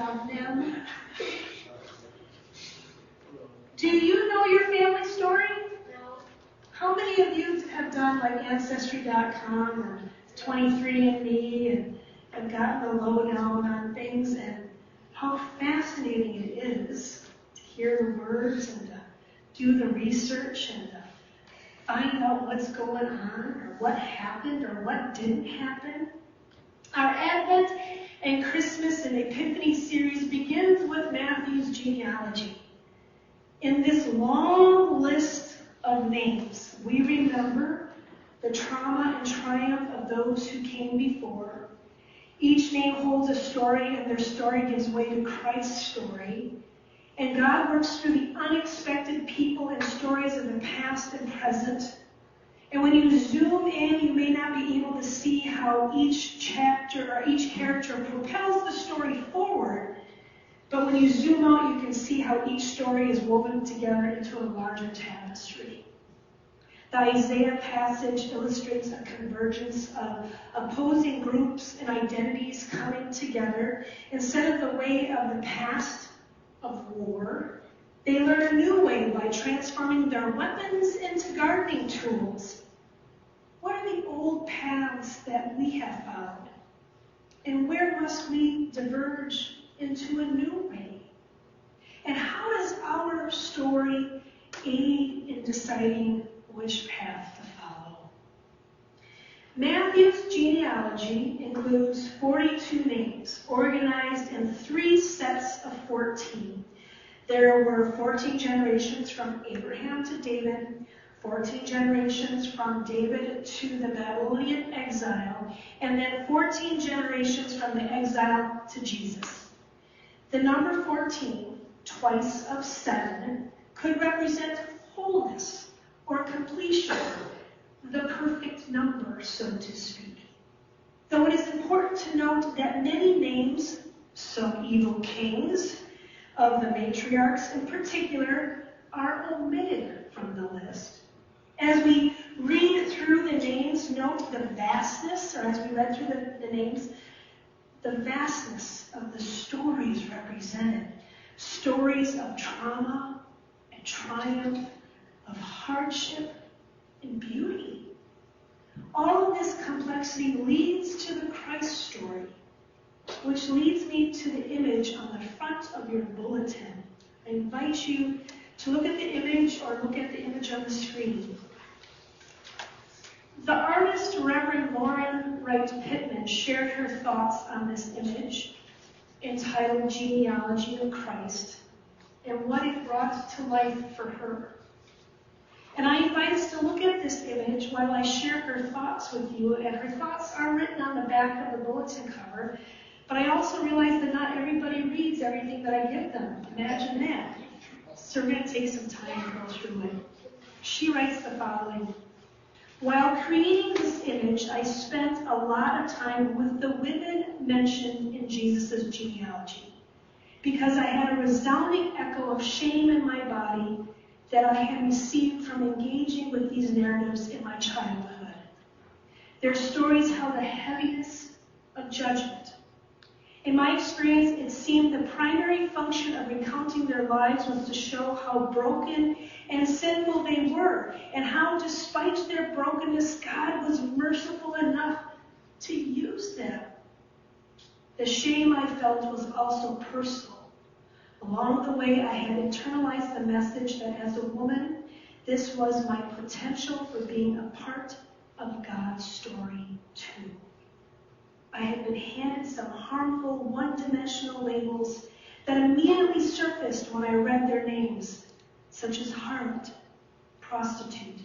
about them. Do you know your family story? No. How many of you have done like Ancestry.com or 23andMe and have gotten the lowdown on things, and how fascinating it is to hear the words and to do the research and to find out what's going on or what happened or what didn't happen? Our Advent and Christmas and Epiphany series begins with Matthew's genealogy. In this long list of names, we remember the trauma and triumph of those who came before. Each name holds a story, and their story gives way to Christ's story. And God works through the unexpected people and stories of the past and present. And when you zoom in, you may not be able to see how each chapter or each character propels the story forward. But when you zoom out, you can see how each story is woven together into a larger tapestry. The Isaiah passage illustrates a convergence of opposing groups and identities coming together. Instead of the way of the past of war, they learn a new way by transforming their weapons into gardening tools. What are the old paths that we have followed? And where must we diverge into a new way? And how does our story aid in deciding which path to follow? Matthew's genealogy includes 42 names, organized in 3 sets of 14. There were 14 generations from Abraham to David, 14 generations from David to the Babylonian exile, and then 14 generations from the exile to Jesus. The number 14, twice of 7, could represent wholeness or completion, the perfect number, so to speak. Though it is important to note that many names, some evil kings of the matriarchs in particular, are omitted from the list. As we read through the names, note the vastness, or as we read through the names, the vastness of the stories represented. Stories of trauma and triumph, of hardship and beauty. All of this complexity leads to the Christ story, which leads me to the image on the front of your bulletin. I invite you to look at the image or look at the image on the screen. The artist Reverend Lauren Wright Pittman shared her thoughts on this image entitled Genealogy of Christ and what it brought to life for her. And I invite us to look at this image while I share her thoughts with you, and her thoughts are written on the back of the bulletin cover. But I also realize that not everybody reads everything that I give them. Imagine that. So we're going to take some time to go through it. She writes the following. While creating this image, I spent a lot of time with the women mentioned in Jesus' genealogy, because I had a resounding echo of shame in my body that I had received from engaging with these narratives in my childhood. Their stories held a heaviness of judgment. In my experience, it seemed the primary function of recounting their lives was to show how broken and sinful they were, and how, despite their brokenness, God was merciful enough to use them. The shame I felt was also personal. Along the way, I had internalized the message that as a woman, this was my potential for being a part of God's story too. I had been handed some harmful, one-dimensional labels that immediately surfaced when I read their names, such as harlot, prostitute,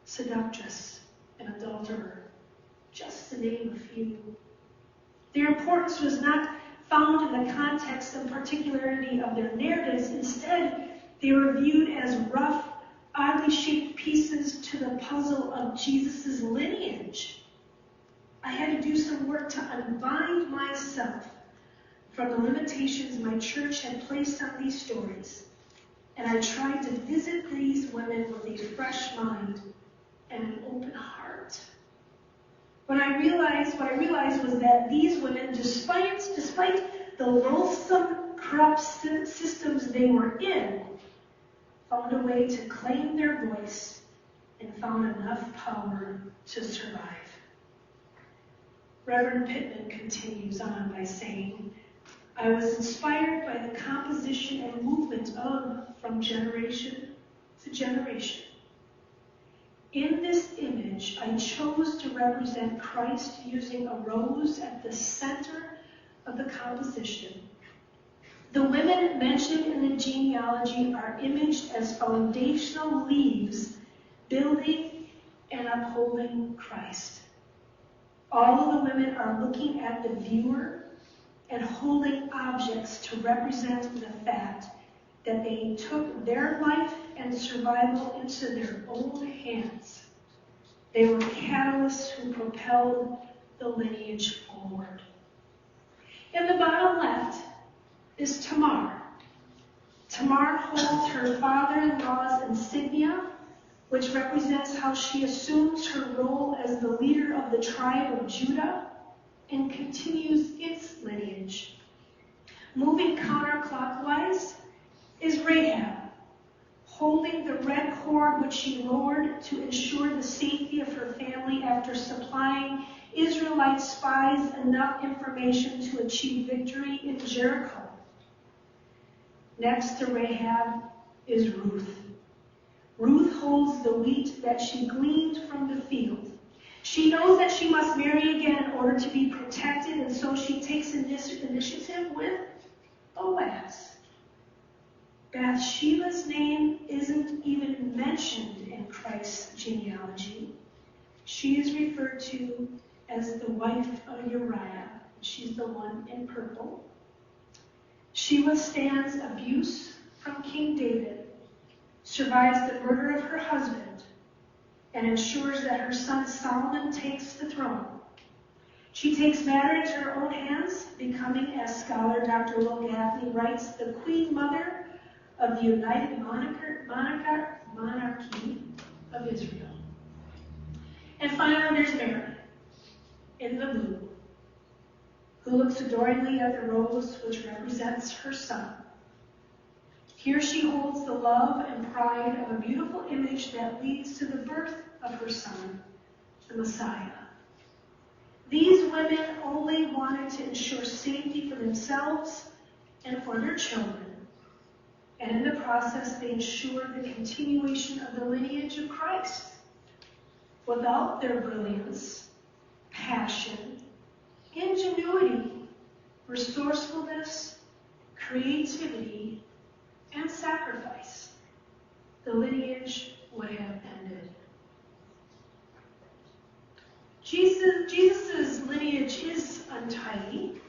seductress, and adulterer, just to name a few. Their importance was not found in the context and particularity of their narratives. Instead, they were viewed as rough, oddly shaped pieces to the puzzle of Jesus' lineage. I had to do some work to unbind myself from the limitations my church had placed on these stories, and I tried to visit these women with a fresh mind and an open heart. What I realized was that these women, despite the loathsome, corrupt systems they were in, found a way to claim their voice and found enough power to survive. Reverend Pittman continues on by saying, I was inspired by the composition and movement of From Generation to Generation. In this image, I chose to represent Christ using a rose at the center of the composition. The women mentioned in the genealogy are imaged as foundational leaves building and upholding Christ. All of the women are looking at the viewer and holding objects to represent the fact that they took their life and survival into their own hands. They were catalysts who propelled the lineage forward. In the bottom left is Tamar. Tamar holds her father-in-law's insignia, which represents how she assumes her role as the leader of the tribe of Judah and continues its lineage. Moving counterclockwise is Rahab, holding the red cord which she lowered to ensure the safety of her family after supplying Israelite spies enough information to achieve victory in Jericho. Next to Rahab is Ruth. Ruth holds the wheat that she gleaned from the field. She knows that she must marry again in order to be protected, and so she takes initiative with Boaz. Bathsheba's name isn't even mentioned in Christ's genealogy. She is referred to as the wife of Uriah. She's the one in purple. She withstands abuse from King David, survives the murder of her husband, and ensures that her son Solomon takes the throne. She takes matters into her own hands, becoming, as scholar Dr. Will Gaffney writes, the queen mother of the united monarchy of Israel. And finally, there's Mary, in the blue, who looks adoringly at the rose which represents her son. Here she holds the love and pride of a beautiful image that leads to the birth of her son, the Messiah. These women only wanted to ensure safety for themselves and for their children, and in the process they ensured the continuation of the lineage of Christ. Without their brilliance, passion, ingenuity, resourcefulness, creativity, and sacrifice, the lineage would have ended. Jesus' lineage is untidy.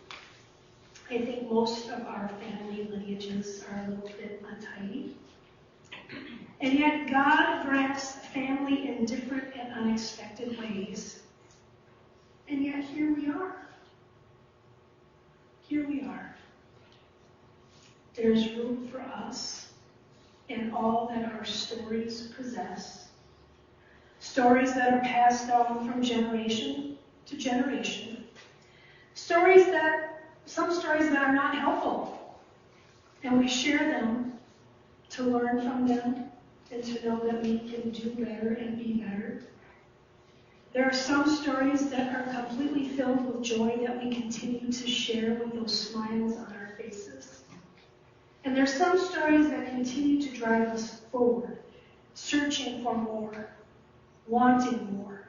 I think most of our family lineages are a little bit untidy. And yet God grafts family in different and unexpected ways. And yet here we are. Here we are. There's room for us in all that our stories possess. Stories that are passed down from generation to generation. Some stories that are not helpful. And we share them to learn from them and to know that we can do better and be better. There are some stories that are completely filled with joy that we continue to share with those smiles on our faces. And there are some stories that continue to drive us forward, searching for more, wanting more.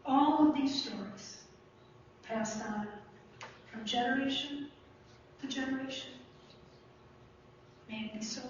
All of these stories passed on from generation to generation. May it be so.